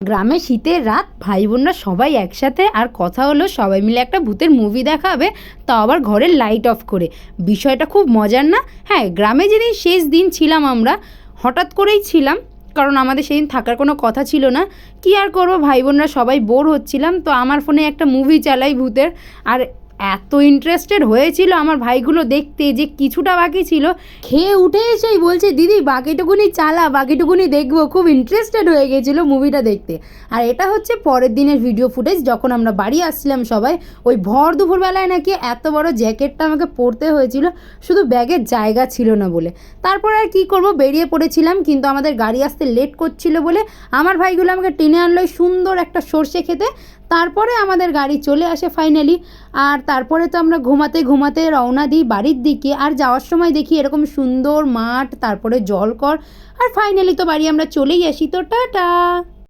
গ্রামে শীতের রাত, ভাই বোনরা সবাই একসাথে, আর কথা হলো সবাই মিলে একটা ভূতের মুভি দেখা হবে, তাও আবার ঘরের লাইট অফ করে। বিষয়টা খুব মজার না? হ্যাঁ, গ্রামে যেদিন শেষ দিন ছিলাম আমরা, হঠাৎ করেই ছিলাম, কারণ আমাদের সেদিন থাকার কোনো কথা ছিল না। কি আর করবো, ভাই বোনরা সবাই বোর হচ্ছিলাম, তো আমার ফোনে একটা মুভি চালাই ভূতের। আর এত ইন্টারেস্টেড হয়েছিল আমার ভাইগুলো দেখতে যে কিছুটা বাকি ছিল, খেয়ে উঠে এসেই বলছে, দিদি বাকিটুকুনি চালা, বাকিটুকুনি দেখবো। খুব ইন্টারেস্টেড হয়ে গেছিলো মুভিটা দেখতে। আর এটা হচ্ছে পরের দিনের ভিডিও ফুটেজ, যখন আমরা বাড়ি আসছিলাম সবাই। ওই ভর দুপুরবেলায় নাকি এত বড় জ্যাকেটটা আমাকে পরতে হয়েছিল শুধু ব্যাগের জায়গা ছিল না বলে। তারপর আর কি করব, বেরিয়ে পড়েছিলাম, কিন্তু আমাদের গাড়ি আসতে লেট করছিল বলে আমার ভাইগুলো আমাকে টেনে আনলো সুন্দর একটা সর্ষে খেতে। তারপরে আমাদের গাড়ি চলে আসে ফাইনালি। আর তারপরে তো আমরা ঘুমাতে ঘুমাতে রওনা দিই বাড়ির দিকে। আর যাওয়ার সময় দেখি এরকম সুন্দর মাঠ, তারপরে জলকর, আর ফাইনালি তো বাড়ি আমরা চলেই আসি। তো টাটা।